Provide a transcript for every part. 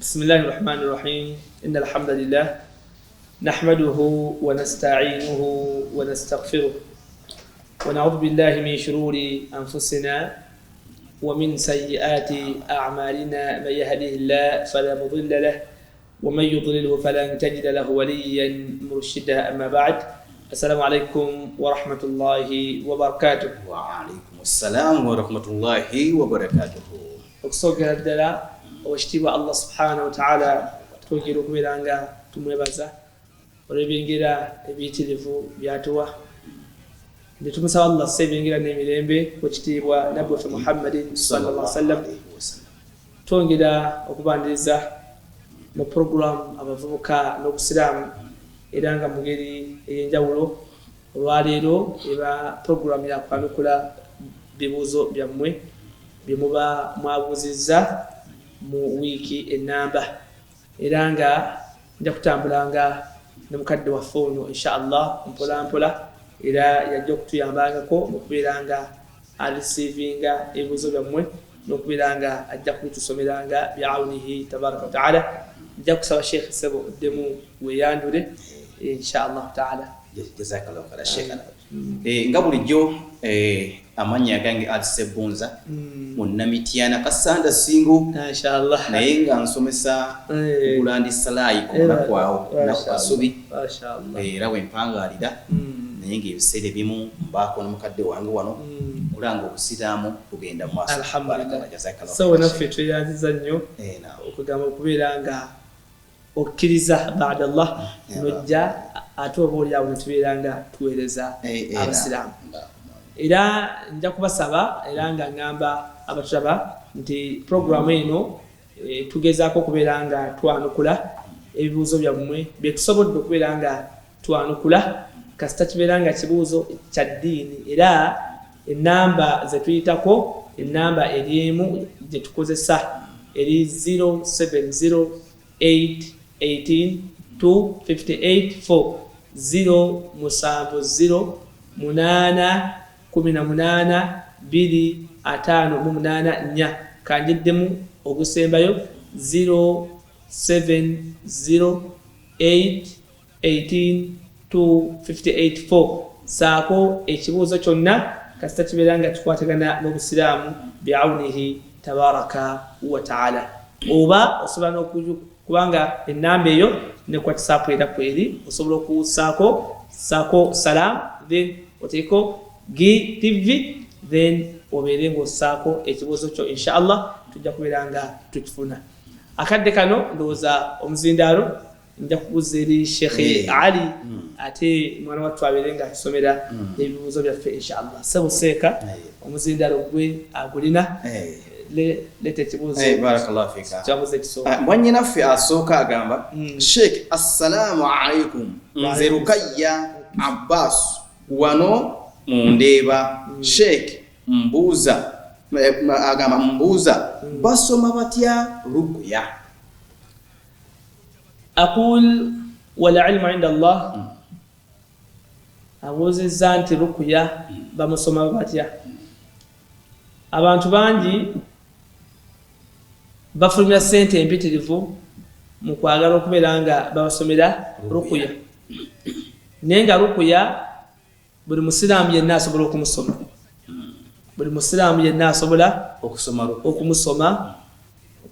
بسم الله الرحمن الرحيم إن الحمد لله نحمده ونستعينه ونستغفره ونعوذ بالله من شرور أنفسنا ومن سيئات أعمالنا من يهده الله فلا مضل له ومن يضلله فلن تجد له وليا مرشدا. أما بعد، السلام عليكم ورحمة الله وبركاته. وعليكم السلام ورحمة الله وبركاته. okusogera ddala owekitiibwa Allah subhanahu wa ta'ala twogera okubeera nga tumwebaza olw'ebyengera ebiyitirivu byatuwa, ne tumusaba Allah assa ebyengera n'emirembe wekitiibwa nabbi waffe Muhammadin sallallahu alaihi wasallam. Twongera okubaniriza mu program abavubuka n'obusiraamu era nga mu ngeri ey'enjawulo. Olwaleero eba program ya kwanukula bibuuzo byammwe bye muba mwabuuzizza mu wiiki ennamba, era nga nja kutambulanga ne mukadde waffe ono inshallah mpola mpola, era yajja okutuyambangako okubeera nga arisiivinga ebibuuzo byammwe n'okubeera nga ajja kubitusomeranga bi'awnihi tabaraka wa ta'ala. Nja kusaba Sheikh Sebo oddemu weeyandule inshallah ta'ala. Jazakallahu khairan Sheikh. Nga bulijjo amanya gange Alisebunza munnamityana kasanda singo inshallah, naye nga nsomesa kulandi salaayi konakwawo nakasubi era wempangalira naye ng'ebiseera ebimu mbaako n'omukadde wange wano mulanga obusiraamu bugenda mu maaso. Alhamdulillah. So naffe tweyanziza nnyo okugamba okubeera nga okkiriza ba'da Allah nojja ate oba oliawo netubeera nga tuweereza abasiraamu. Era nja kubasaba era nga ngamba abatulaba nti programu eno tugezaako okubeera nga twanukula ebibuuzo byammwe byetusobodde okubeera nga twanukula, kasita kibeera nga kibuuzo kya ddiini, era ennamba zetuyitako, ennamba eriemu gye tukozesa eri 0708182584 07018182584 kanjiddemu ogusembayo 0708182584 saako ekibuuzo kyonna kasita kibeera nga kikwatagana n'obusiraamu bi'awnihi tabaraka wa ta'ala. Oba osobola n'okubanga ennamba eyo nekwatisa era kweri osobola okusaako salam then oteeko GTV then obeere ng'osaako ekibuuzo kyo inshallah tujja kubeera nga tukifuna. Akadde kano ndowooza omuzindaalo nja kubuuza eri Sheikh Ali ate mwana wattu abeere nga atusomera ebibuuzo byaffe inshallah. Sebo Seeka omuzindaalo gwe agulina lete kibuuzo. Barakallahu fika. Mwannyinaffe asooka agamba Sheikh assalamu alaikum, nze Rukayya Abbas wano mundeeba. Sheikh mbuuza agamba mbuuza basoma batya ruqya? Aqul wal ilmu inda Allah. Abuuzizza nti ruqya bamusoma batya. Abantu bangi bafulumya ssente empitirivu mu kwagala okubeera nga babasomera ruqya, naye nga ruqya buli musiraamu yenna asobola okumusoma. Buli musiraamu yenna asobola okumusoma,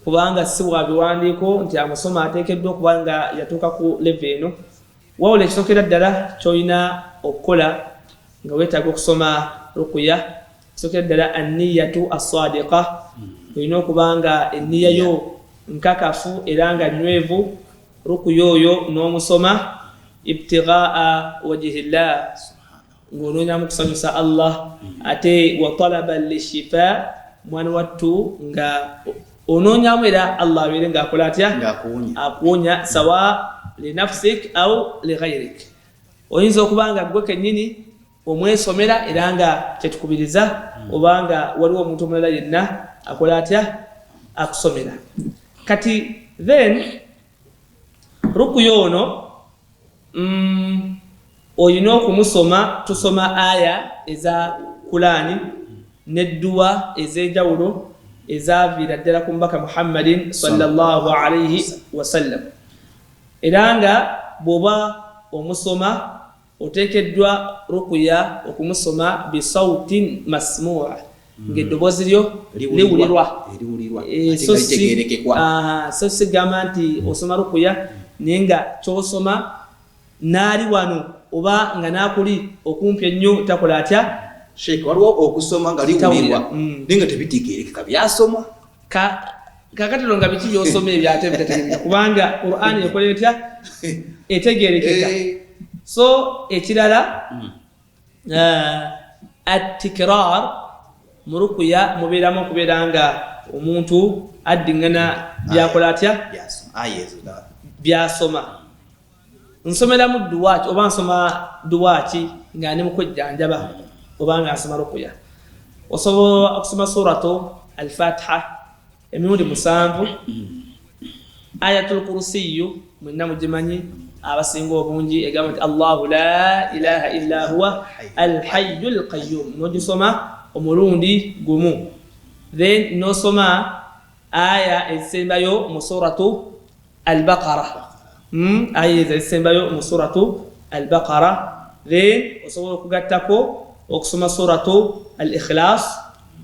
kubanga si bwa biwandiiko nti amusoma ateekeddwa okuba nga yatuuka ku level eno. Wawula ekisokera ddala ky'olina okukola nga weetaaga okusoma ruqya, kisokera ddala anniyatu as-sadiqa. Olina okuba nga enniya yo nkakafu era nga nywevu. Ruqya oyo n'omusoma ibtighaa wajhillah, ng'onoonya mu kusanyusa Allah, ate wa talaban lishifa, mwana wattu nga onoonyamu era Allah abeere ng'akola atya? Akuwonya, sawa li nafsik au li ghayrik. Oyinza okuba nga gwe kennyini omwesomera era nga kyetukubiriza, oba nga waliwo omuntu omulala yenna akola atya? Akusomera. Kati then ruqya ono olina okumusoma, tusoma aya eza Qur'ani n'edduwa ez'enjawulo ezaviira ddala ku mubaka Muhammadin sallallahu alayhi wasallam. Era nga bw'oba omusoma oteekeddwa rukuya okumusoma bisautin masmu'a ng'eddoboozi lyo liwulirwa so si gamba nti osoma rukuya naye nga ky'osoma naali wano oba nga naakuli okumpi ennyo takola atya. Sheikh, waliwo okusoma nga liwulirwa naye nga tebitegeerekeka byasoma. Kakatero nga biki by'osoma ebyate bitategeerekeka kubanga Qur'an ekola etya etegeerekeka. So ekirala at-tikrar mu rukuya mubeeramu okubeera nga omuntu addiŋŋana byakola atya byasoma. Nsomeramu duwaaki oba nsoma duwaaki nga ndi mu kwejjanjaba oba nga nsoma rukuya. Osobola okusoma suratu al-Fatiha emirundi 7, ayatul kursiyu mwenna mugimanyi abasinga obungi egamba nti Allahu la ilaha illa huwa al-hayyul qayyum, n'ogisoma omulundi gumu. Then n'osoma aya ezisembayo mu suratu al-Baqara, aya ezisembayo mu suratu al-Baqara. Then osobola okugattako okusoma suratu al-Ikhlas,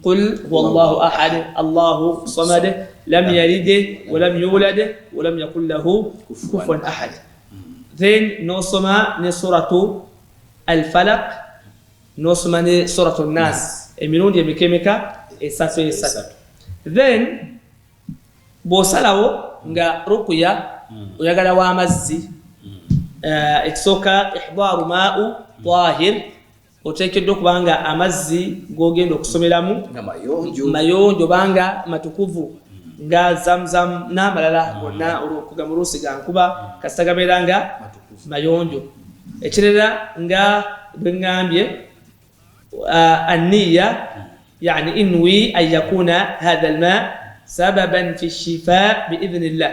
qul huwa Allahu ahad Allahu samad lam yalid wa lam yulad wa lam yakul lahu kufuwan ahad. Then n'osoma ne suratu al-Falaq, n'osoma ne suratu an-Nas emirundi emikemeka esatu. Then bw'osalawo nga rukuya oyagala w'amazzi, ekisooka ihdaaru maa'u tahir, oteekeddwa okubanga amazzi g'ogenda okusomeramu mayonjo banga matukuvu nga Zamzam n'amalala gonna olw'okugamba oluusi ga nkuba kasita gabeera nga mayonjo. Ekirala nga bwe ŋŋambye anniya yani inwi an yakuna hadha alma sababan fi shifa biidhnillah.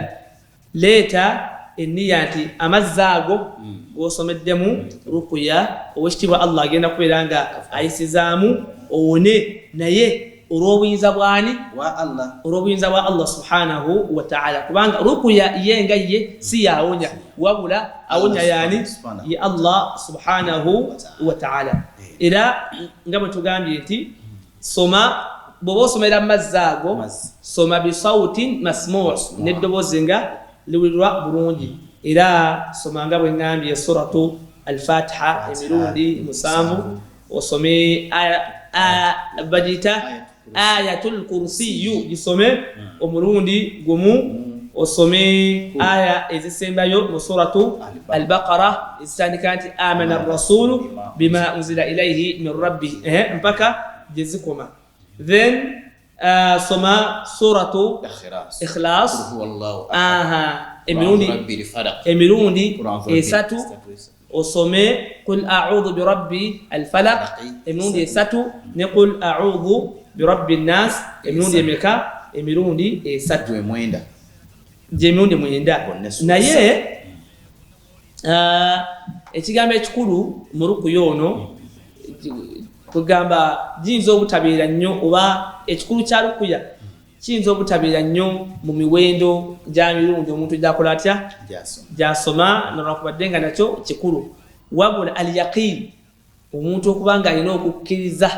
Leeta enniya nti amazzi ago g'osomeddemu rukuya owekitiibwa Allah agenda kubeera nga ayisizaamu owone naye olw'obuyinza bwani olw'obuyinza bwa Allah subhanahu wa ta'ala, kubanga rukuya ye nga ye si yawonya wabula awonya yani ye Allah subhanahu wa ta'ala. Era nga bwe tugambye nti soma bw'oba osomera amazzi ago soma bisautin masmu' n'eddoboozi nga liwulirwa bulungi. Era soma nga bwe ŋŋambye suratu al-Fatiha emirundi 7, osome bagiyita ayatul kursiyu gisome omulundi gumu, osome aya ezisembayo mu suratu al-Baqara ezitandika nti amana ar-rasulu bima unzila ilayhi min rabbih mpaka gye zikoma. Then soma suratu Ikhlas emirundi 3, osome qul a'udhu bi rabbi al-falaq emirundi 3 ne qul a'udhu bi rabbi an-nas emirundi emeka emirundi 3 gy'emirundi 9. Naye ekigambo ekikulu mu rukuya ono kugamba jiyinza obutabeera nnyo oba ekikulu kya rukuya kiyinza obutabeera nnyo mu miwendo gya mirundi omuntu gyakola atya gyasoma nolwakubadde nga nakyo kikulu, wabula al-yaqin omuntu okuba nga alina okukkiriza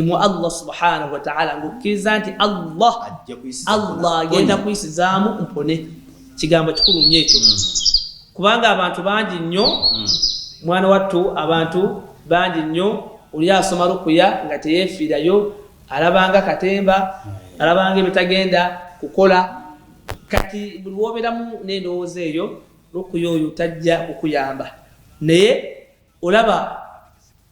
mu Allah subhanahu wa ta'ala ng'okkiriza nti Allah agenda kuyisizaamu mpone, kigambo kikulu nnyo ekyo. Kubanga abantu bangi nnyo mwana wattu, abantu bangi nnyo oli asoma rukuya nga teyeefiirayo, alabanga katemba, alabanga ebitagenda kukola. Kati buli wobeeramu n'endowooza eyo rukuya oyo tajja kukuyamba. Naye olaba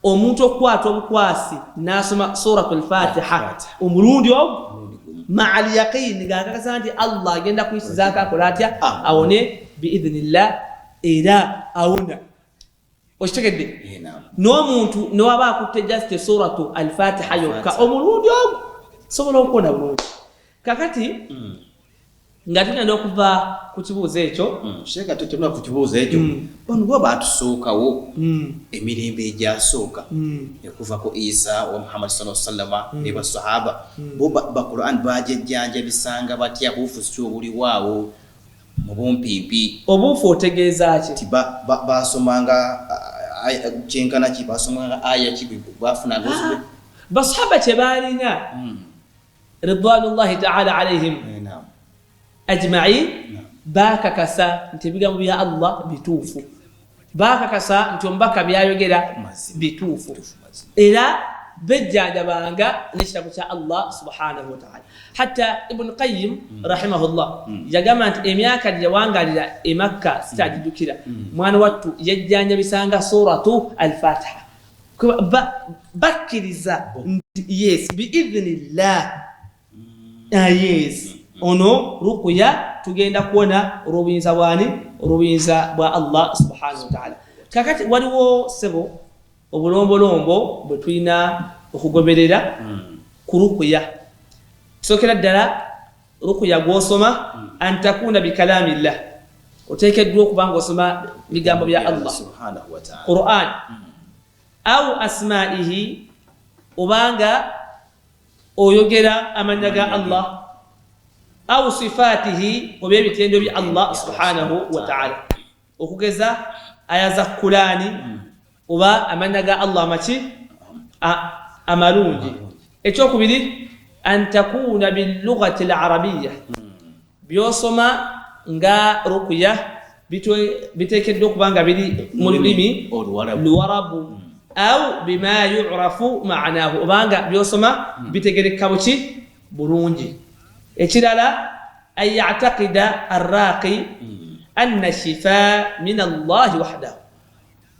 omuntu okukwata obukwasi n'asoma suratul Fatiha omulundi ogwo ma'al yaqin ng'akakasa nti Allah agenda kuyisizaako akola atya awone biidhnillah, era awona. Okitegedde? N'omuntu newaba akutte just suratu al-Fatiha yokka omulundi ogwo sobola okuwona bulungi. Kakati nga tugenda okuva ku kibuuzo ekyo Sheikh tutuna ku kibuuzo ekyo bano baba batusookawo emirembe egyasooka okuva ku Isa wa Muhammad sallallahu alaihi wasallam ne basahaba bo ba Quran bajjanja bisanga batya bufusi obuli waawo mu bumpimpi obufu otegeeza ki basomanga kyenkana ki basomanga aya ki bafuna ngozi basahaba kyebalina ridwanullahi ta'ala alaihim ajma'in bakakasa nti ebigambo bya Allah bituufu bakakasa nti ombaka byayogera bituufu era bejjanjabanga n'ekitabo kya Allah subhanahu wa ta'ala hatta Ibn Qayyim rahimahullah yagamba nti emyaka gyewangalira e Makka sitajidukira mwana wattu yajjanjabisanga suratu al-Fatiha bakkiriza nti yes biidhnillah yes ono rukuya tugenda kuona olw'obuyinza bwani olw'obuyinza bwa Allah subhanahu wa ta'ala kakati waliwo sebo obulombolombo bwe tulina okugoberera ku rukuya tusokera ddala rukuya gw'osoma antakuna bikalamillah oteekeddwa okuba ng'osoma bigambo bya Allah subhanahu wa ta'ala Qur'an au asma'ihi obanga oyogera amanya ga Allah au sifatihi oba ebitendo bya Allah subhanahu wa ta'ala okugeza aya za Qur'ani oba amanya ga Allah maki amalungi ekyokubiri an takuna bil lughati al arabiyya byosoma nga rukuya biteekeddwa okubanga biri mu lulimi luwarabu au bima yu'rafu ma'nahu obanga byosoma bitegereka buki bulungi ekirala ay ya'taqida arraqi anna shifaa min Allah wahdahu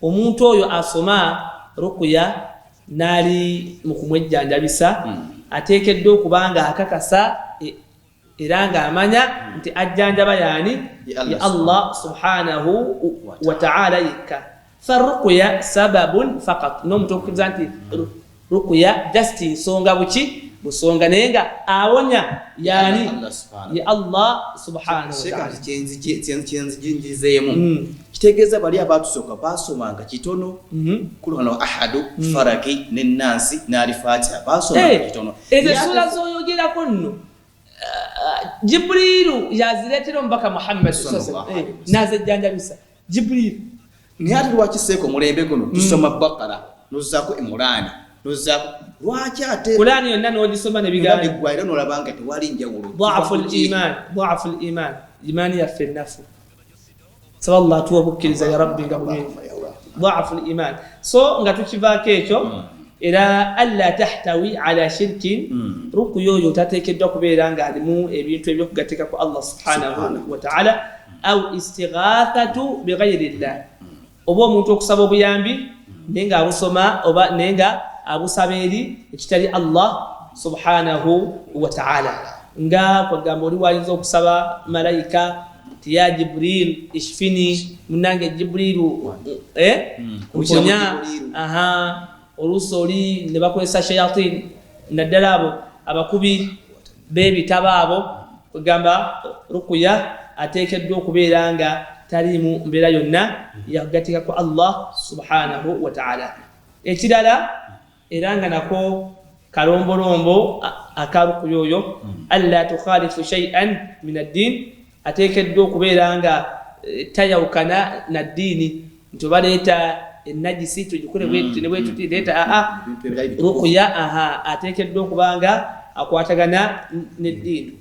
omuntu oyo asoma rukuya nali mukumwejjanjabisa ateekeddwa okubanga akakasa era nga amanya nti ajjanjaba yani ya Allah subhanahu wa ta'ala yekka farruqya sababun faqat nomuntu okukiriza nti rukuya just nsonga buki busonga nenga awonya yani ya Allah subhanahu wa ta'ala kyenziginjizeemu kitegeeza bali abatusooka basomanga kitono kulwana ahadu faraki n'ennansi n'alifatiha basomanga kitono ezo sura zoyogerako nno Jibrilu yazireetera omubaka Muhammad sallallahu alaihi wasallam nazejjanjabisa Jibrilu naye ate lwakiseeko mulembe guno tusoma Bakara nozaako Imurani nozaako lwaki ate Qur'ani yonna n'ogisoma ne bigambo gwaira n'olabanga tewali njawulo ضعف الإيمان imani yaffe nnafu saba Allah tuwa bukkiriza ya rabbi nga bulungi ضعف الإيمان so nga tukivaako ekyo era alla tahtawi ala shirkin rukuya oyo tateekeddwa kubeera ng'alimu ebintu ebyokugateeka ku Allah subhanahu wa ta'ala au istighathatu bighayri llah oba omuntu okusaba obuyambi nenga abusoma oba nenga abusaba eri ekitali Allah subhanahu wa ta'ala nga kwagamba oli wayinza okusaba malayika ti ya Jibril ishfini munange Jibrilu mponya oluusi oli ne bakozesa shayatin naddala abo abakubi b'ebitabo abo kwegamba rukuya ateekeddwa okubeera nga talimu mbeera yonna yakugatika ku Allah subhanahu wa ta'ala ekirala era nga nako kalombolombo akarukuya oyo alla tukhalifu shay'an min ad-din ateekeddwa okubeera nga tayawukana na ddiini nti obaleeta enajisi tujikule bwetuti leeta rukuya ateekeddwa okubanga akwatagana n'eddiini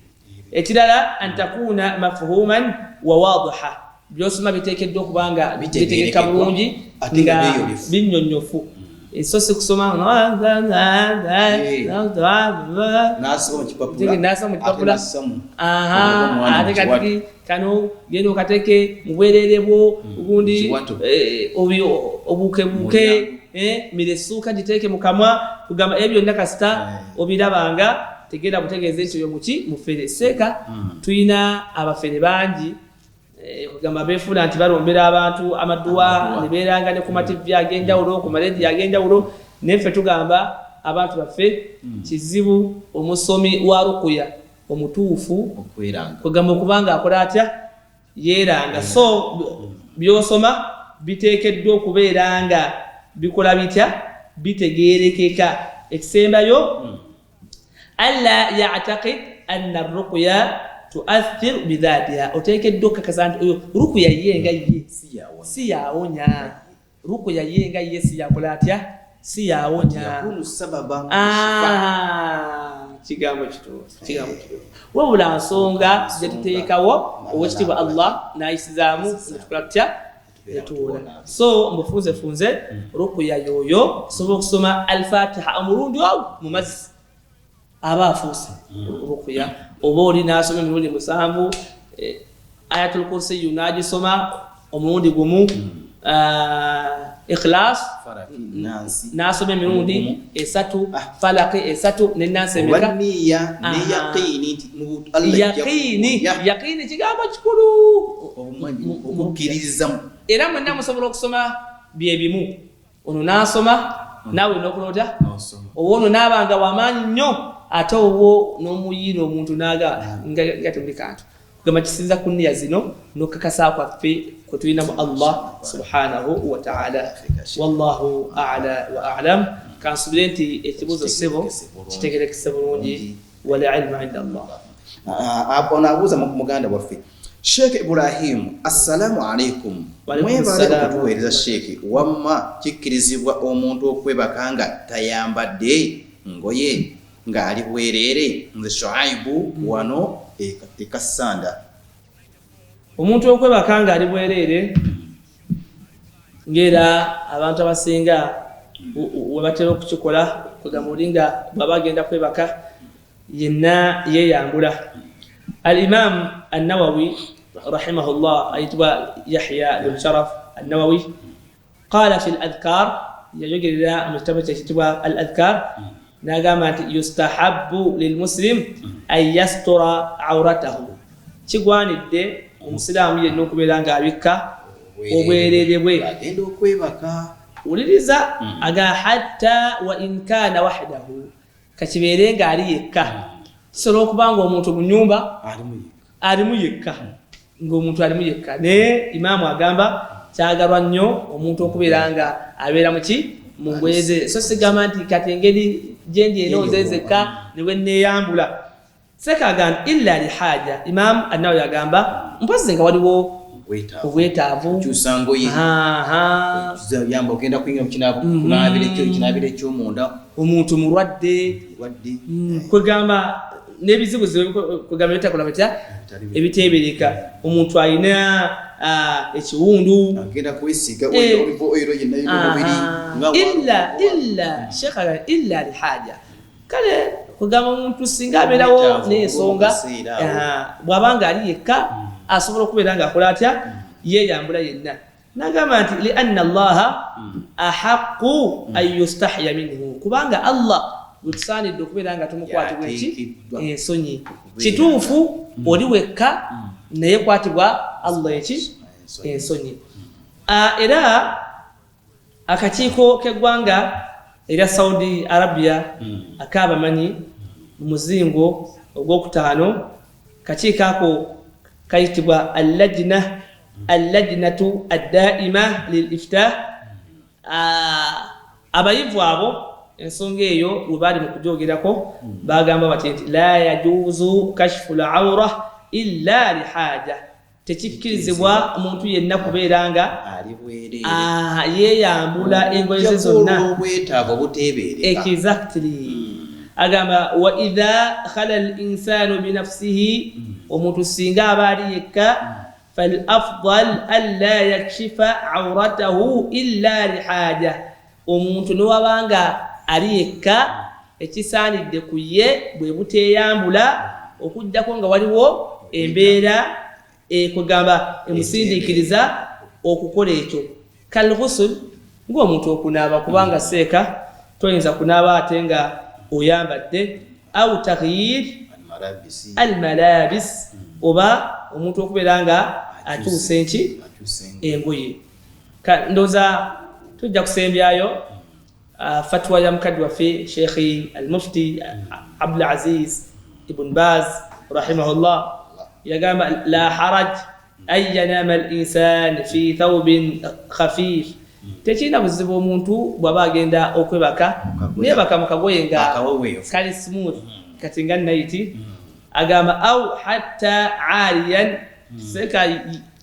ekirala antakuna mafhuman wa wadiha byosoma biteekeddwa okubanga bitegeka bulungi nga binnyonnyofu so si kusoma nasoma mu kipapula ate kati kano genda okateke mu bwereere bwo ugundi obuukebuuke miresuuka giteeke mu kamwa kugamba ebyo byonna kasita obirabanga tegenda butegeeza nti oyo muki mufere seeka tulina abafere bangi kugamba beefuna nti balombera abantu amaduwa ne beeranga ne ku mativi ag'enjawulo ku marediyo ag'enjawulo naye ffe tugamba abantu baffe kizibu omusomi wa rukuya omutuufu kwegamba okubanga akola atya yeeranga. So byosoma biteekeddwa okubeera nga bikola bitya bitegeerekeka. Ekisembayo alla ya'taqid anna ar-ruqya tu'athir bidhatiha. Oteekeddwa okukakasa nti oyo ruqya ye nga ye si yawonya. Ruqya ye nga ye si yakola atya si yawonya. Kigambo kituufu. Wabula nsonga zetuteekawo owekitiibwa Allah n'ayisizaamu netukola tutya netuwona. So mbufunze ruqya yoyo osobola okusoma al-Fatiha omulundi ogwo mu mazzi aba afuuse ruqya. Oba oli n'asoma emirundi 7 Ayatul Kursi n'agisoma omulundi gumu, Ikhlas n'asoma emirundi 3, Falaq 3 n'Naas emeka. Yaqini kigambo kikulu okukkiririza. Era mwenna musobola okusoma bye bimu. Ono n'asoma naawe n'okulota, oba ono n'abanga w'amaanyi nnyo ate obwo n'omuyina omuntu nga temuli kantu. Kugamba kisinza ku nniya zino n'okukakasa kwaffe kwe tulina mu Allah subhanahu wa ta'ala. Wallahu a'la wa a'lam. Kansubire nti ekibuuzo ssebo kitegerekese bulungi. Wal ilmu inda Allah. Apo naabuuza muganda waffe Sheikh Ibrahim, assalamu alaikum. Mwebale okutuweereza Sheikh, wamma kikkirizibwa omuntu okwebaka nga tayambadde ngoye ng'ali bwereere? Nze Shuaibu wano Kasanda. Omuntu okwebaka nga ali bwereere ng'era abantu abasinga we batera okukikola kugamba olinga bw'aba agenda kwebaka yenna yeeyambula. Al-Imam An-Nawawi rahimahullah ayitibwa Yahya bin Sharaf An-Nawawi qala fi al-adhkar, yajogerera mu kitabo kyitibwa al-adhkar n'agamba nti yustahabbu lilmuslim an yastura awratahu. Kigwanidde omusiraamu yenna okubeera ng'abikka obwereere bwe agenda okwebaka. Wuliriza aga hatta wa in kana wahdahu, kakibeere ng'ali yekka. Kisobola okuba nga omuntu mu nnyumba alimu yekka, ng'omuntu alimu yekka. Naye Imaamu agamba kyagalwa nnyo omuntu okubeera nga abeera mu ngoye ze. So sigamba nti kati engeri gye ndi eno nzezekka ne bwe neeyambula. Sekagamba illa li haja. Imaamu An-Nawawi agamba mpozi nga waliwo obwetaavu yamba ogenda kuyingira mu kinaabiro eky'omunda, omuntu mulwadde kwegamba n'ebizibu kwegamba bitakola batya ebiteebereka. Omuntu alina ekiwundu agenda kwesiga oilo yenna illa shekha illa li haja. Kale kwegamba omuntu singa abeerawo n'ensonga bw'abanga ali yekka asobola okubeera ng'akola atya yeeyambula yenna. N'agamba nti li anna Allaha ahaqqu an yustahya minhu, kubanga Allah gutusaanidde okubeera nga tumukwatibwa ensonyi. Kituufu oli wekka naye kwatibwa Allah ensonyi. Era akakiiko k'eggwanga erya Saudi Arabia akaabamanyi mu muzingo ogwokutaano, kakiiko ako kayitibwa allajnatu addaima lil iftah. Abayivu abo ensonga eyo we baali mu kujoogerako bagamba bati nti la yajuuzu kashfu al-awra illa li haja. Tekikkirizibwa omuntu yenna kubeera nga yeeyambula engoye ze zonna. Exactly. Agamba wa idha khala al-insanu bi nafsihi, omuntu singa aba ali yekka, fal afdal alla yakshifa awratahu illa li haja. Omuntu nowabanga ali yekka ekisaanidde ku ye bwe buteeyambula okuddako nga waliwo embeera kwegamba emusindiikiriza okukola ekyo. Kal ghusl, ng'omuntu okunaaba, kubanga seeka toyinza kunaaba ate nga oyambadde, au taghyir al-malabis, oba omuntu okubeera nga akyusa engoye. Ndowooza tujja kusembyayo fatwa ya mukadde waffe Sheikh al-Mufti Abdul Aziz Ibn Baz rahimahullah yagamba la haraj an yanama al-insan fi thawbin khafif tekina buzibu omuntu bwaba agenda okwebaka nebaka mukagoye nga kali smooth kati nga naiti agamba au hatta aliyan seka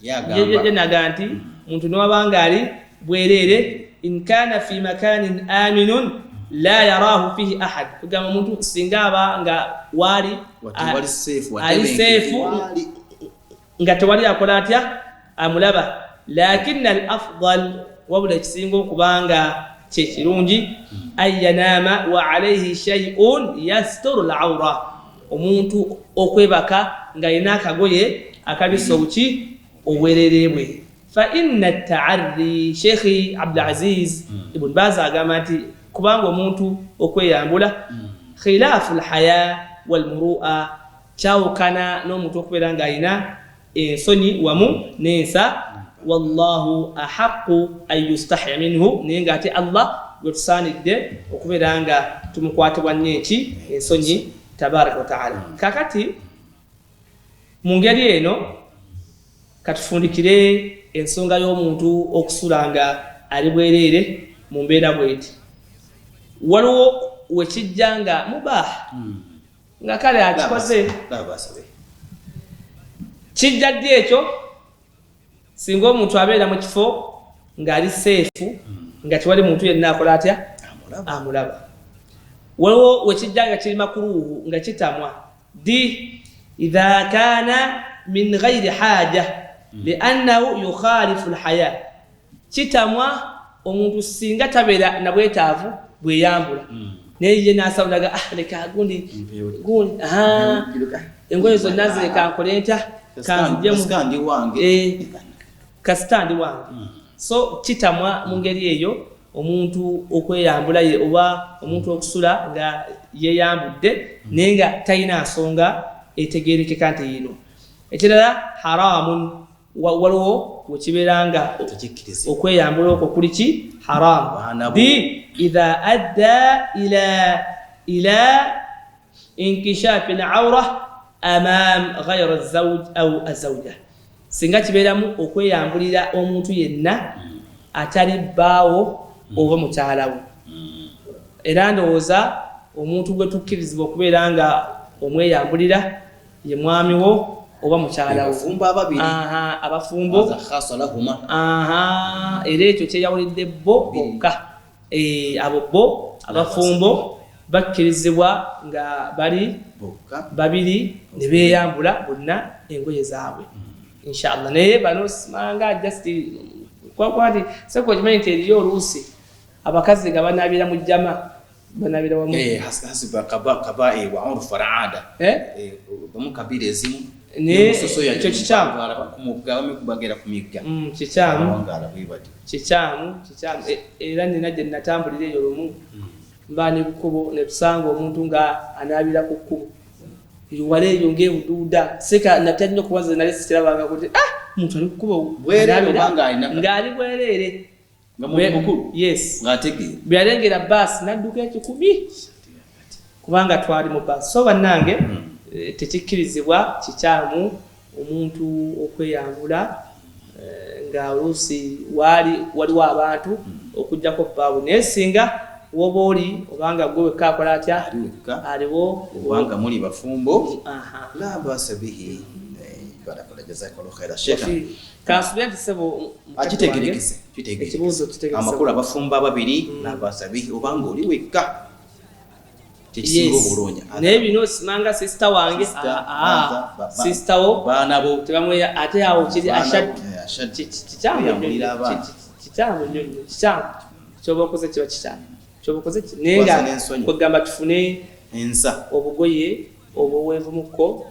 yeje naganti muntu nowabanga ali bwerere in kana fi makanin aminun la yarahu fihi ahad kugamba muntu singaba nga wali safe nga tewali akola atya amulaba lakin al-afdal wabula ekisinga okubanga kyekirungi ayyanama wa alayhi shay'un yasturu al-awra omuntu okwebaka nga yina akagoye akabisa obuki obwerere bwe fa inna at-ta'arri Sheikh Abdul Aziz Ibn Baz agamba nti kubanga omuntu okweyambula khilafu al-haya wal-muru'a chawkana n'omuntu okubeera nga ayina ensonyi wamu nensa wallahu ahaqqu an yustahya minhu nenga ate Allah gwetusaanidde okubeera nga tumukwatibwa nnyo eki ensonyi tabaraka wa ta'ala kakati mu ngeri eno katufundikire ensonga y'omuntu okusula nga ali bwereere mu mbeera bweti waliwo wekijja nga mubah nga kale akikoze kijja ddi ekyo singa omuntu abeera mu kifo ng'ali seefu nga tewali muntu yenna akola atya amulaba waliwo wekijja nga kiri makuluhu nga kitamwa di idha kana min ghairi haja liannahu yukhalifu alhaya kitamwa omuntu singa tabeera na bwetaavu bweyambula naye ye nasawulaga leka gundi engoye zonna zireka nkole ntya kasitandi wange kasitandi wange so kitamwa mu ngeri eyo omuntu okweyambula oba omuntu okusula nga yeyambudde naye nga talina nsonga etegeerekeka nti yino ekirala haramun waliwo wekibeera nga okweyambula okwo kuli ki haramu di idha adda ila inkishafi al-awra amam ghayra az-zawj aw az-zawja singa kibeeramu okweyambulira omuntu yenna atali bbaawo oba mukyalawo era ndowooza omuntu gwe tukkirizibwa okubeera nga omweyambulira ye mwamiwo oba mukyalawo abafumbo era ekyo kyeyawulidde bo bokka abo bo abafumbo bakkirizibwa nga bali babiri ne beeyambula bonna engoye zaabwe inshallah naye bano simanga just kwakwati seko kimanyi nti eriyo oluusi abakazi nga banaabira mu jjama banaabira wamu hasiba kaba wa urfu al-aada bamu kabira ezimu ekyo kikyamu kumugabamekubagera kumigga kikyamu era nina gye natambulira eyo lumu mba nebukubo netusanga omuntu nga anaabira ku kkubo wala eyo ng'ebuduuda seka natya nnyo kubaza nali sikirabanga kuti muntu ali kukubo ng'ali bwereere yes bwe yalengera baasi n'adduka ekikumi kubanga twali mu baasi so bannange tekikkirizibwa kikyamu omuntu okweyambula nga oluusi waliwo abantu okujjako bbaawe naye singa woba oli obanga gwe wekka akola atya aliwo obanga muli bafumbo la basa bihi barakola jazakallahu khaira shekha kansubira nti sebo akitegerekese amakulu abafumbo ababiri la basa bihi obanga oli wekka tekisinga obulungi naye bino simanga sister wange sister wo baanabo tebamweya ate awo kiri ashad kikyamu kyoba okoze kiba kikyamu kyoba okoze nenga kwegamba tufune ensa obugoye obuweevumukko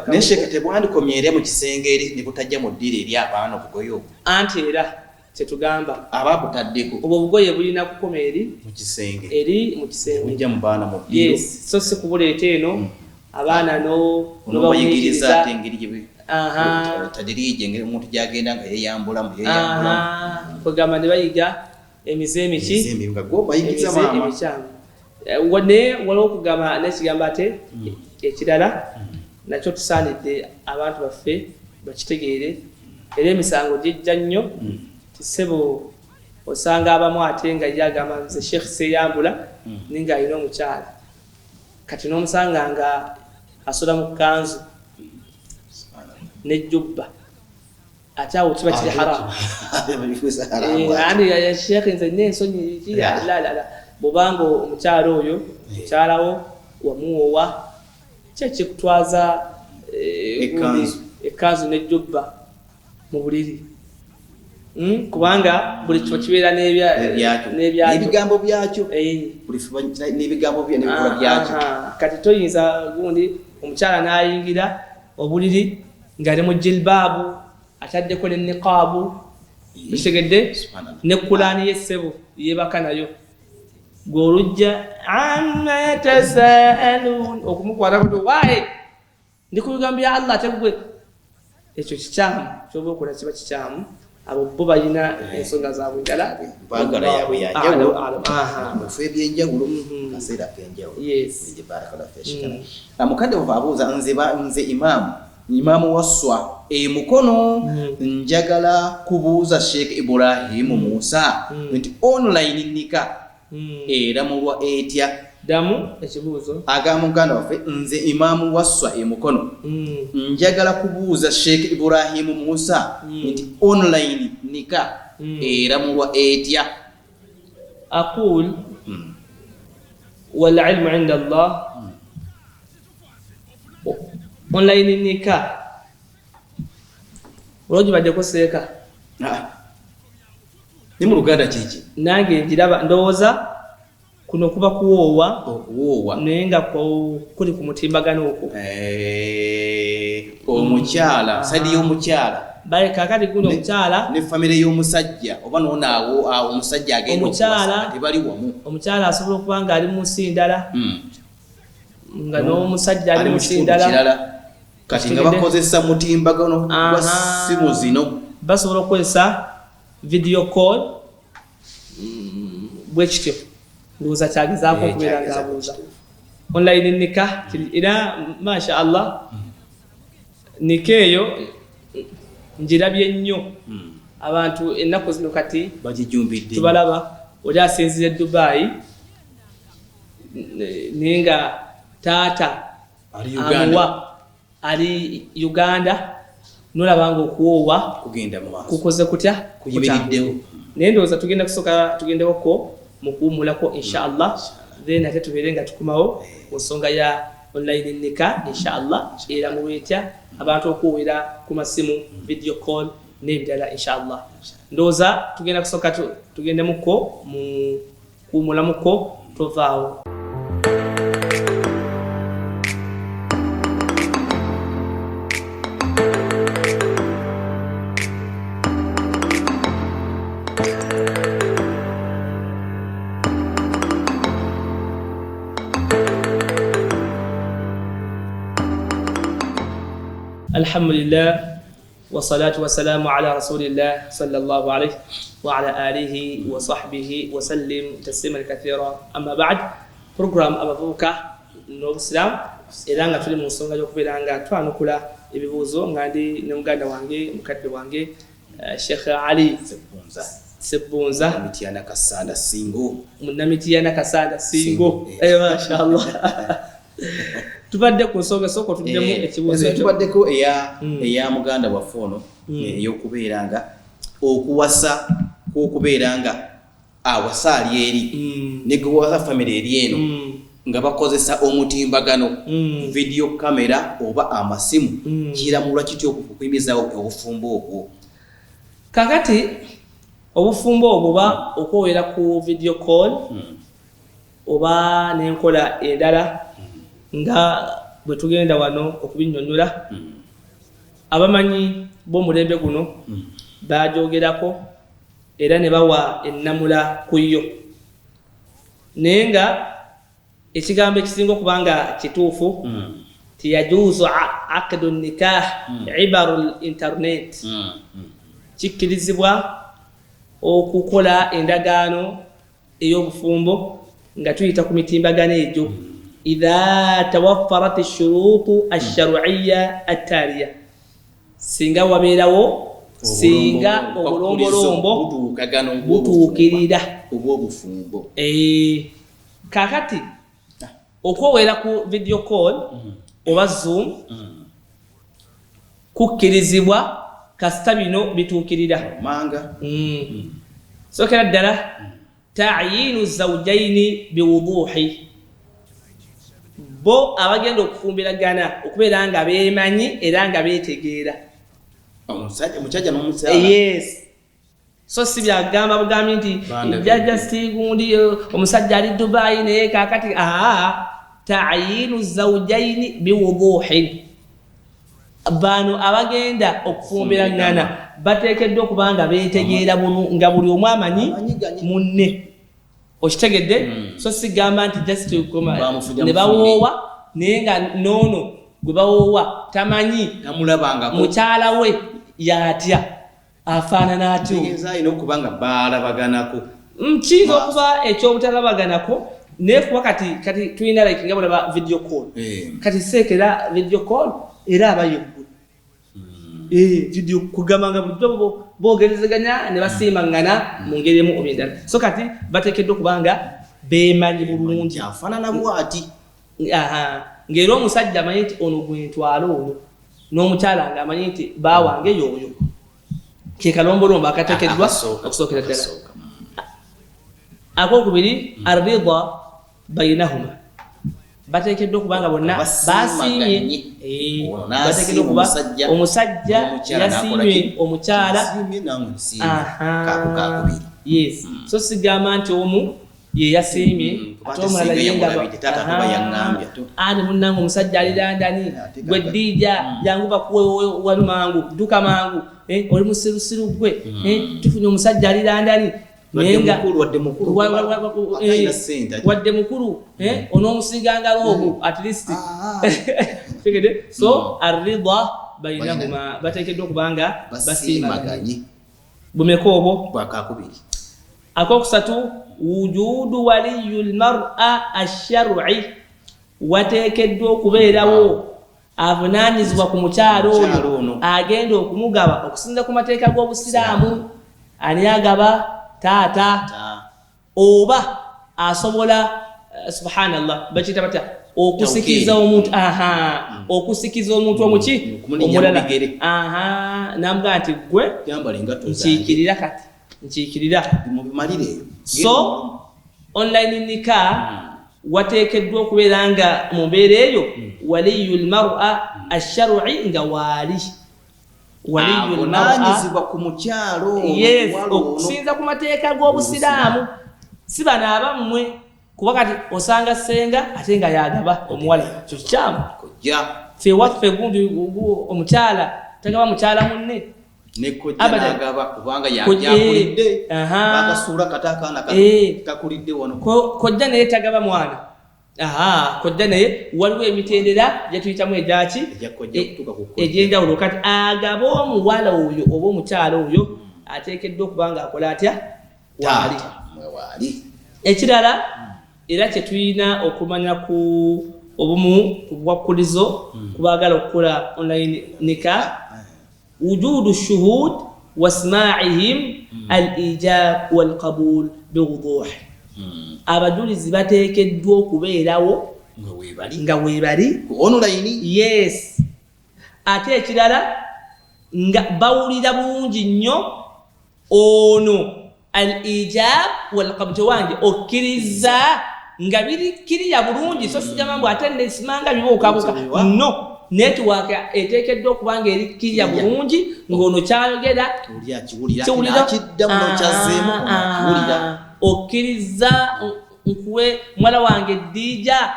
nesheke tebwandikomyere mu kisenge eri ne butajja mu ddiiro eri abaana obugoye obwo anti era kyetugamba ababutaddeko obwo obugoye bulina kukoma eri mu kisenge bujja mu baana mu ddiiro yes so si kubuleeta eno abaana nobayigiriza ate engeri gye tadirije engeri omuntu gyagenda nga yeyambulamu kwegamba ne bayiga emize emiki emikyamu wane waliwo okugamba nekigamba ate ekirala nakyo tusaanidde abantu baffe bakitegeere era emisango gijja nnyo tisebo osanga abamu ate nga yagamba nze Sheikh seyambula ninga alina omukyala kati n'omusanga nga asola mu kanzu nejjubba ate awo kiba kiri haramu ya Sheikh nze nensonyi la bwobanga omukyala oyo mukyalawo wamuwowa kyekikutwaza ekanzu nejjubba mu buliri kubanga buli kiba kibeera n'ebigambo byakyo kati toyinza gundi omukyala n'ayingira obuliri ng'ali mu jilbaabu ataddeko ne niqaabu bitegedde ne kulaani y'essebo yeebaka nayo gw'olujja amma yatasaaluun okumukwata kuti waaye ndi ku bigambo bya Allah ate gwe ekyo kikyamu kyoba okola kiba kikyamu abo bo balina ensonga zaabwe njala mpagala yaabwe yanjawulo mufu ebyenjawulo kaseera kenjawulo mukadde wava abuuza nze imaamu wasswa mukono njagala kubuuza Sheikh Ibrahim Musa nti online nika era mulwa etya damu ekibuuzo agamba muganda waffe nze imaamu wasswa mukono njagala kubuuza Sheikh Ibrahim Musa nti online nika era mulwa etya aqul wal ilmu inda Allah online nika Roji badeko seeka ni mu Luganda kiki nange njiraba ndowooza kuno kuba kuwoowa naye nga kuli ku mutimbagano okwo omukyala sadi y'omukyala bale kakati guno omukyala ne famire y'omusajja oba noonaawo awo omusajja agenda tebali wamu omukyala asobola okuba nga ali mu nsi ndala nga n'omusajja ali mu nsi ndala kati nga bakozesa mutimbagano gwa simu zino basobola okukozesa video call bwekityo ndowooza kyagezaako okubeera ng'abuuza online nika era masha Allah nika eyo njirabye nnyo abantu ennaku zino kati bagijumbidde tubalaba oli asinzire Dubai naye nga taata amuwa ali Uganda nolabanga okuwoowa kugenda mu maaso kukoze kutya kuyibiriddewo naye ndowooza tugenda kusooka tugendewoko mu kuwummulako inshallah then ate tubeere nga tukumawo ku nsonga ya online nika inshallah era mu lwetya abantu okuwera ku masimu video call n'ebirala inshallah ndowooza tugenda kusooka tugendemuko mu kuwummulamuko tovaawo الحمد لله والصلاة والسلام على رسول الله صلى الله عليه وعلى آله وصحبه وسلم تسليما كثيرا أما بعد program abavuka n'obusiramu era nga tuli mu nsonga y'okubeera nga twanukula ebibuuzo nga ndi ne muganda wange mukadde wange Sheikh Ali Sebbunza Munamitiyana Kasanda Singo mashallah tubadde ku nsonga soko tuddemu ekibuuzo tubaddeko eya muganda waffe ono ey'okubeera nga okuwasa kw'okubeera nga awasa ali eri ne gwewasa famire eri eno nga bakozesa omutimbagano video kamera oba amasimu kiramulwa kityo okuyimizawo obufumbo obwo kakati obufumbo obwo ba okwowera ku video call oba n'enkola endala nga bwe tugenda wano okubinnyonnyola abamanyi b'omulembe guno baajogerako era ne bawa ennamula ku yo naye nga ekigambo ekisinga okuba nga kituufu tiyajuuzu aqdu nikah ibaru internet kikkirizibwa okukola endagaano ey'obufumbo nga tuyita ku mitimbagano egyo idha tawaffarat ash-shurut ash-shar'iyya at-taliya singa wabeerawo singa obulombolombo butuukirira obw'obufumbo kakati okwowera ku video call oba zoom kukkirizibwa kasita bino bituukirira manga sokera ddala ta'yinu zawjaini biwuduhi bo abagenda okufumbiragana okubeera nga beemanyi era nga beetegeera omusajja n'omukyala yes so si byagamba bugambi nti jjajja sitigundi omusajja ali Dubai naye kakati ta'yinu zawjaini biwuduhi bano abagenda okufumbiragana bateekeddwa okuba nga beetegeera nga buli omu amanyi munne okitegedde so sigamba nti just ne bawoowa naye nga noono gwe bawoowa tamanyi mukyala we yatya afaanana atyo ayina okuba nga baalabaganako kiyinza okuba ekyobutalabaganako naye kuba kati tulina like nga bulaba video call kati seekera video call era abayeggwe video kugamba nga bulijjo boogerezeganya ne basiimangana mu ngeri emu oba endala so kati bateekeddwa okubanga beemanyi bulungi afaanana bw'ati ng'era omusajja amanyi nti ono gwentwala ono n'omukyala ng'amanyi nti baawange yooyo ke kalombolombo akateekeddwa okusookera ddala akokubiri arida bainahuma bateekeddwa okubanga bonna basiimye bateekeddwa okuba omusajja yasiimye omukyala yes so sigamba nti omu ye yasiimye ate omulala ani munnange omusajja ali London gwe Dija jangu bakuwe wali mangu duka mangu oli musirusiru gwe tufunye omusajja ali London wadde mukulu onoomusiganga loobu at least so arida bainahuma bateekeddwa okubanga basiimaganye bumeka obwo bwakakubiri akokusatu wujudu waliyu lmar'a ash-shar'i wateekeddwa okubeerawo avunaanyizibwa ku mukyalo oyo agenda okumugaba okusinza ku mateeka g'obusiraamu ani agaba taata oba asobola subhanallah bakiyita batya okusikiza omuntu okusikiza omuntu omuki omulala namugaa nti gwe nkiikirira kati nkiikirira so online nika wateekeddwa okubeera nga mu mbeera eyo waliyu lmar'a ash-shar'i nga waali avunaanyizibwa ku mukyalo yes okusinza ku mateeka g'obusiraamu si bano abammwe kuba kati osanga senga ate nga yagaba omuwala kyo kikyamu ffe waffe gundi omukyala tagaba mukyala munne kojja naye tagaba mwana kojja naye waliwo emitendera gyetuyitamu egyaki egyenjawulo kati agaba omuwala oyo oba omukyala oyo ateekeddwa okuba nga akola atya waali ekirala era kyetulina okumanya ku obumu ku bwakkulizo kubaagala okukola online nika wujudu shuhud wasma'ihim al-ijab wal-qabul biwuduh abajulizi bateekeddwa okubeerawo nga weebali online yes ate ekirala nga bawulira bulungi nnyo ono al-ijab wal-qabul wange okkiriza nga birikiriya bulungi so sigamambu ate nesimanga bibuukabuuka no network eteekeddwa okuba nga erikiriya bulungi ng'ono kyayogera okkiriza nkuwe mwala wange Dija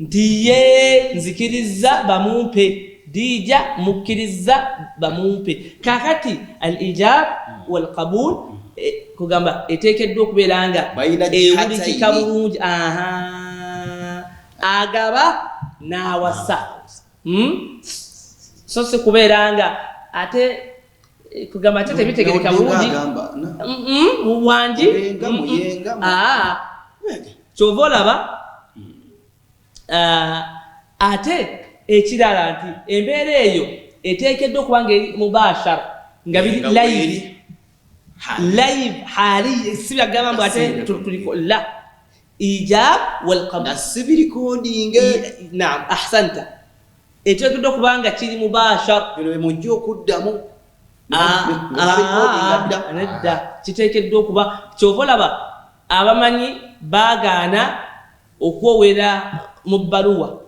nti ye nzikiriza bamumpe Dija mukkiriza bamumpe kakati al-ijab wal-qabul kugamba eteekeddwa okubeera nga ewulikika bulungi agaba n'awasa so si kubeera nga ate kugamba ate tebitegereka bulungi wangi kyova olaba ate ekirala nti embeera eyo eteekeddwa okuba nga eri mubashara nga biri live hali si byagamba mbu ate tuliko la ijab wal qabul si recording naam ahsanta eteekeddwa okuba nga kiri mubashara bino mujja okuddamu nedda kiteekeddwa okuba kyova olaba abamanyi baagaana okwowera mu bbaluwa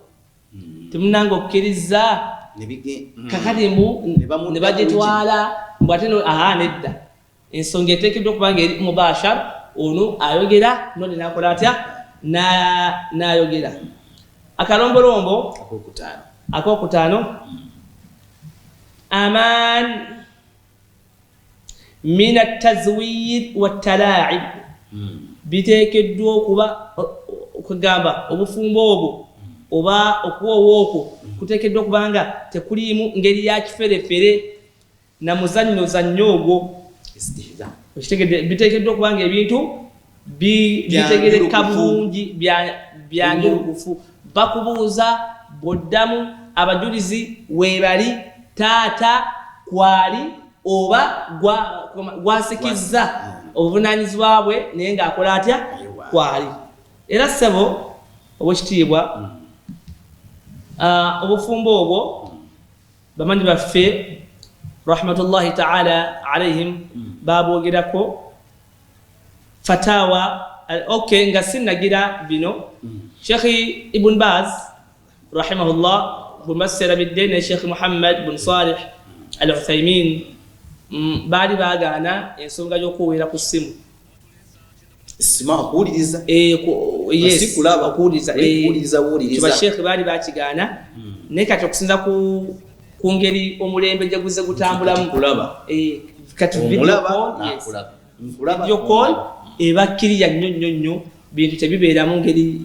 temunanga okukkiriza kakati mbu ne bagitwala mbu ate nedda ensonga eteekeddwa okuba nga eri mubashar ono ayogera none nakola atya n'ayogera akalombolombo akokutaano aman min atazwir watalaib biteekeddwa okuba okugamba obufumbo obwo oba okuwoowa okwo kuteekeddwa okuba nga tekuliimu ngeri ya kiferefere na muzannyo ogwo biteekeddwa okuba nga ebintu bitegereka bulungi byanjurukufu bakubuuza bwoddamu abajulizi weebali taata kwali oba gwasikizza obuvunaanyizibwa bwe naye ng'akola atya kwali era ssebo obwekitiibwa obufumbo obwo bamanyi baffe rahmatullahi taala alaihim babwogerako fatawa nga sinnagira bino Sheikh Ibn Baz rahimahullah bumasira bidde ne Sheikh Muhammad bin Salih al-Uthaymin baali baagaana ensonga y'okuweera ku ssimu okuwuliriza kiba sheekhe baali bakigaana naye kati okusinza ku ngeri omulembe gye guze gutambulamu kati video call eba kkiriya nnyo nnyo nnyo bintu tebibeeramu ngeri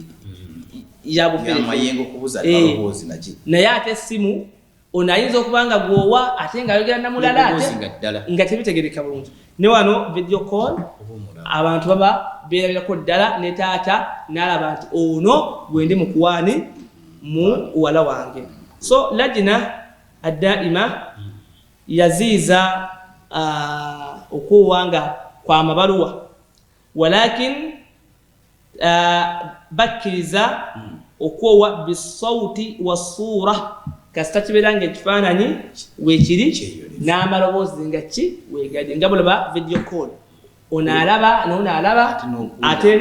naye ate essimu ono ayinza okuba nga gwowa ate ng'ayogera namulala ate nga tebitegereka bulungi ne wano video call abantu baba beerabirako ddala ne taata n'alaba nti ono gwendi mukuwaani mu wala wange so lajina addaima yaziiza okuwanga kwa mabaluwa walakin bakkiriza okwowa bisauti wassuura kasita kibeera ng'ekifaananyi weekiri n'amaloboozi nga ki weegadde nga bulaba video call ono alaba n'ono alaba ate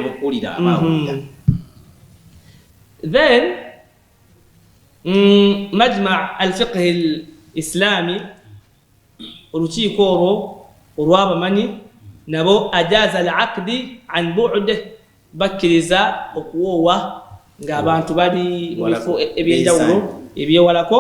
then majma alfiqh alislami olukiiko olwo olw'abamanyi nabo ajaza alaqdi an bu'd bakkiriza okuwoowa ng'abantu bali mu bifo eby'enjawulo ebyewalako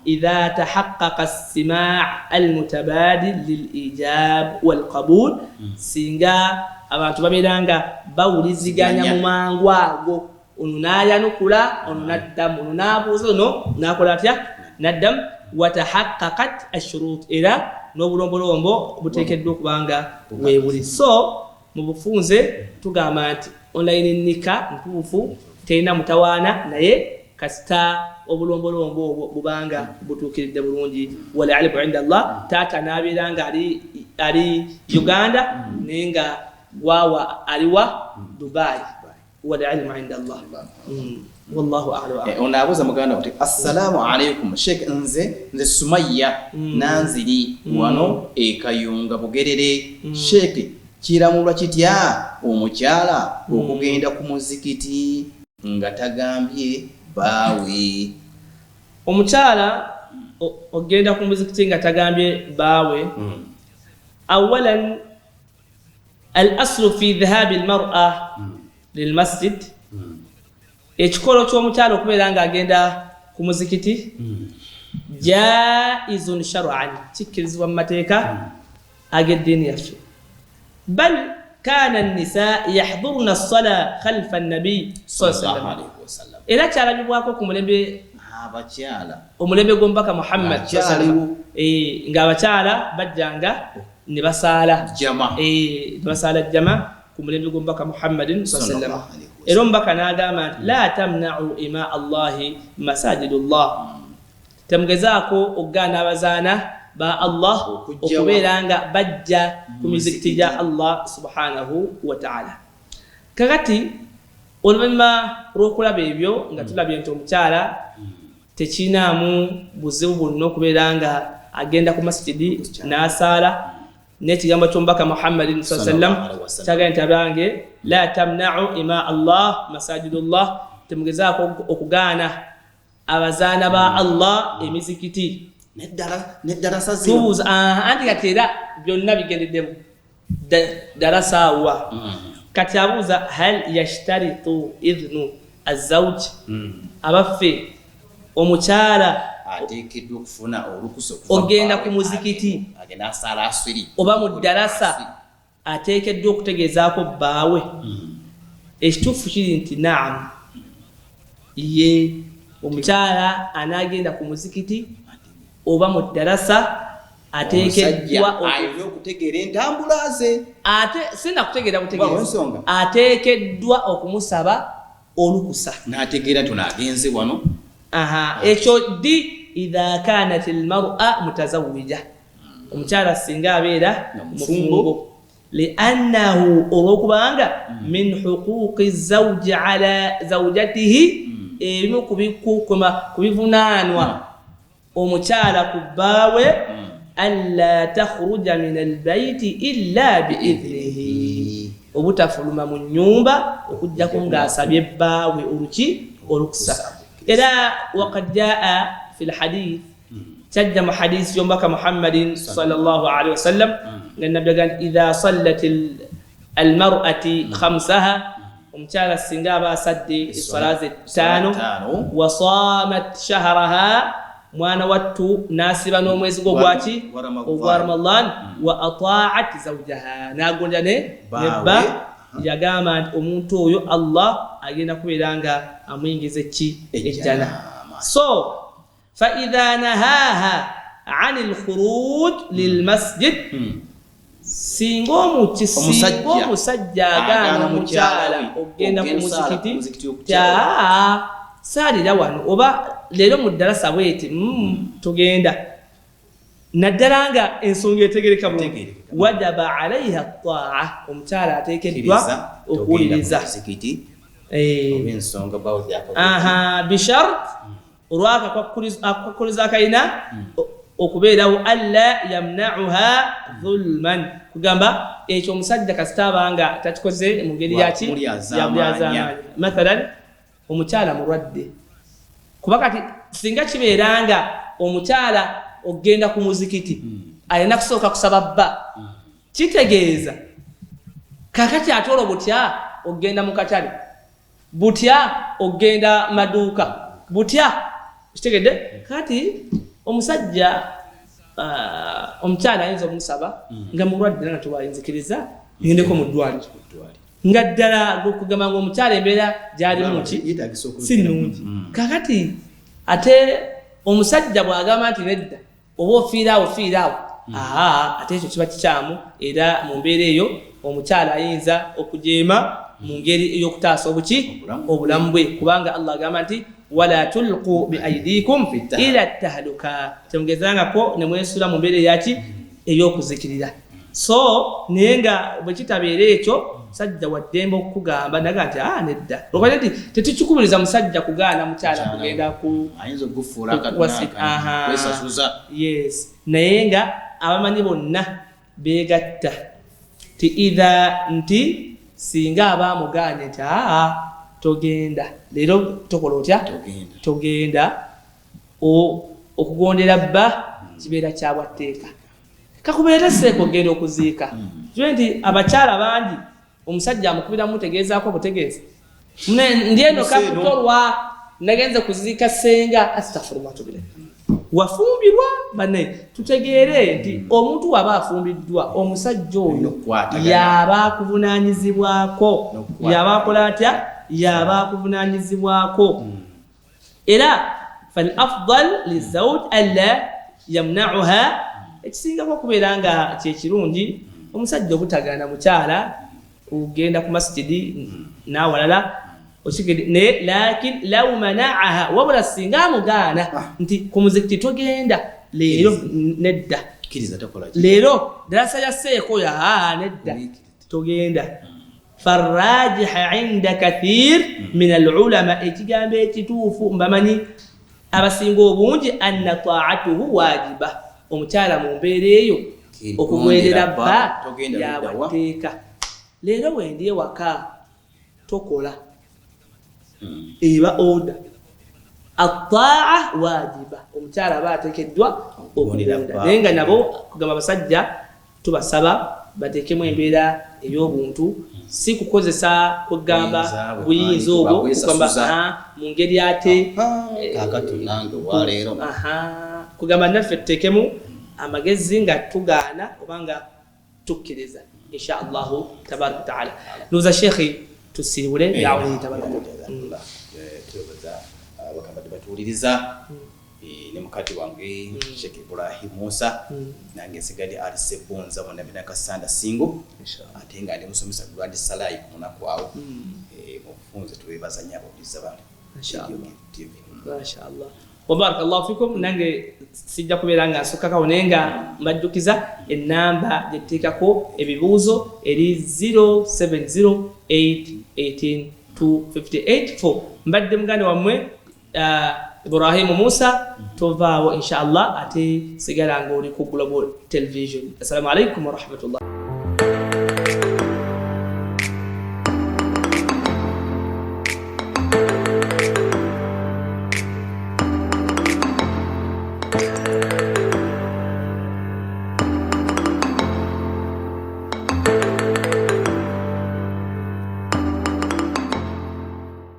idha tahaqqaqa as-simaa' al-mutabadil lil-ijab wal-qabul singa abantu babeeranga bawuliziganya mu mangu ago ono n'ayanukula ono n'addamu ono n'abuuza ono n'akola atya n'addamu wa tahaqqaqat ash-shurut era n'obulombolombo buteekeddwa okuba nga weebuli so mu bufunze tugamba nti online nika ntuufu terina mutawaana naye kasita obulombolombo obwo bubanga butuukiridde bulungi wala alimu inda Allah taata n'abeera nga ali Uganda naye nga waawa aliwa Dubai wala alimu inda Allah wallahu a'lam onaabuuza muganda uti assalamu alaikum Sheikh nze Sumayya nanziri wano ekayunga bugerere Sheikh kiramulwa kitya omukyala okugenda ku muzikiti nga tagambye baawe omukyala ogenda ku muzikiti nga tagambye baawe awalan al-aslu fi dhahab al-mar'a lil-masjid ekikolo ky'omukyala okubeera nga agenda ku muzikiti jaizun shar'an kikkirizibwa mu mateeka ag'eddiini yaffe bal كان النساء يحضرن الصلاة خلف النبي صلى الله عليه وسلم إلى كان يبغاكم كملبي omulembe gw'omubaka Muhammad nga abakyala bajjanga ne basaala jama ku mulembe gw'omubaka Muhammadin sallallahu alaihi wasallam era omubaka n'agamba nti la tamna'u ima Allahi masajidullah, temugezaako okugaana abazaana ba Allah okubeera nga bajja ku mizikiti gya Allah subhanahu wa ta'ala. Kakati oluvannyuma lw'okulaba ebyo nga tulabye nti omukyala tekinaamu buzibu bwonna okubeera nga agenda ku masjidi n'asaala, n'ekigambo ky'omubaka Muhammadin sallallahu alaihi wasallam kyagambye nti abange la tamna'u ima Allah masajidullah, temugezaako okugaana abazaana ba Allah emizikiti. Neddarasa zino anti kati era byonna bigendeddemu darasa wa kati abuuza hal yashtaritu idhnu azawj, abaffe omukyala ateekeddwa okufuna olukusa ogenda ku muzikiti agenda asala asiri oba mu darasa ateekeddwa okutegeezaako bbaawe. Ekituufu kiri nti naamu ye omukyala anaagenda ku muzikiti oba mu darasa ateekeddwa okutegeera entambula ze, ate sinna kutegeera butegeeza, ateekeddwa okumusaba olukusa n'ategeera tunaagenze wano. Ekyo ddi idha kanat almar'a mutazawwija, omukyala singa abeera mufumbo, liannahu olwokubanga min huquqi zawji ala zawjatihi, ebimu kubivunaanwa omukyala ku bbaawe, alla takhruja min albayti illa biidhnihi, obutafuluma mu nnyumba okujjako ng'asabye bbaawe olukusa. Era waqad jaa fi alhadith, tajja mu hadith y'omubaka Muhammadin sallallahu alaihi wasallam nga nabbi agamba idha sallat almar'ati khamsaha, omukyala singa aba asadde essala ze 5 wa samat shahraha, mwana wattu n'asiba n'omwezi gwo gwaki ogwa Ramadan, wa ata'at zawjaha, n'agonja ne bba, yagamba nti omuntu oyo Allah agenda kubeera nga amuyingiza ejjana. So fa idha nahaha an alkhuruj lilmasjid, singa omusajja agaana omukyala okugenda ku muzikiti saalira wano oba leero mu ddalasa bweti tugenda, naddala nga ensonga etegereka bulungi, wajaba alaiha taa, omukyala ateekeddwa okuwuliriza bishart olwakakwakkuliza akayina okubeerawo alla yamna'uha dhulman, kugamba ekyo omusajja kasita abanga takikoze mu ngeri yaki yabulyazamaanyi. Mathalan omukyala mulwadde, kuba kati singa kibeera nga omukyala ogenda ku muzikiti alina kusooka kusaba bba, kitegeeza kakati ate olwo butya ogenda mu katale, butya ogenda maduuka, butya kitegedde. Kati omusajja omukyala ayinza okumusaba nga mulwadde nga tewayinzikiriza ngendeko mu ddwaliro, nga ddala okugamba nga omukyala embeera gy'alimu ki si nnungi. Kakati ate omusajja bw'agamba nti nedda oba ofiiraawo ate ekyo kiba kikyamu, era mu mbeera eyo omukyala ayinza okujeema mu ngeri ey'okutaasa obulamu bwe, kubanga Allah agamba nti wala tulqu biaidikum ila tahluka, temugezangako ne mwesula mu mbeera eyaki ey'okuzikirira. So naye nga bwe kitabeera ekyo, musajja waddembe okukugamba naga nti nedda, olwokuba nti tetukikubiriza musajja kugaana mukyala kugenda kwesasuza. Yes, naye nga abamanyi bonna beegatta ti idha nti singa abaamuganye nti togenda leero, tokola otya togenda, okugondera bba kibeera kyabwatteeka. Kakubeera seeko ogenda okuziika, kibe nti abakyala bangi omusajja amukubira mutegeezaako butegeeza, ndyeno kakutolwa nagenze kuziika senga, astaghfirullah tubire wafumbirwa bane. Tutegeere nti omuntu waba afumbiddwa, omusajja oyo yaba akuvunaanyizibwako, yaba akola atya, yaba akuvunaanyizibwako. Era fal afdal lizawj alla yamna'uha, ekisingako okubeera nga kyekirungi omusajja obutagaana mukyala ogenda ku masjidi n'awalala osigede ne lakin law mana'aha wabula singa mugana nti kumuzikiti togenda leero nedda kiriza takola leero darasa ya seko ya nedda togenda فالراجح عند كثير من العلماء اتجامbe ekituufu mbamanyi abasinga obungi anna ta'atuhu wajiba omukyala mu mbeera eyo okugwerera bba yabateeka leero wendi ewaka tokola eba order at-ta'a wajiba omukyala bateekeddwa okugwerera naye nga nabo kugamba abasajja tubasaba bateekemu embeera ey'obuntu si kukozesa kugamba buyinza obwo kugamba mu ngeri ate kugamba naffe tuteekemu amagezi nga tugaana obanga tukkiriza inshaallahu tabaraka wataala nuza shekhi tusiibule yawuli tabaraka bakabadde batuwuliriza ne mukati wange Sheikh Ibrahim Musa nange nsigadde Ali Sebunza bonna bina kasanda singo ate nga ndi musomesa Gwandi Salai ku munaku awo mufunze tuwebaza nyabo bizabana mashallah wa barakallahu fikum nange sijja kubeera nga nsukka kawonenga mbajjukiza ennamba gyetuteekako ebibuuzo eri 0708182584 mbadde muganda wammwe Ibrahim Musa tovaawo inshallah ate sigala nga oli ku Global Television. Assalamu alaikum wa rahmatullah.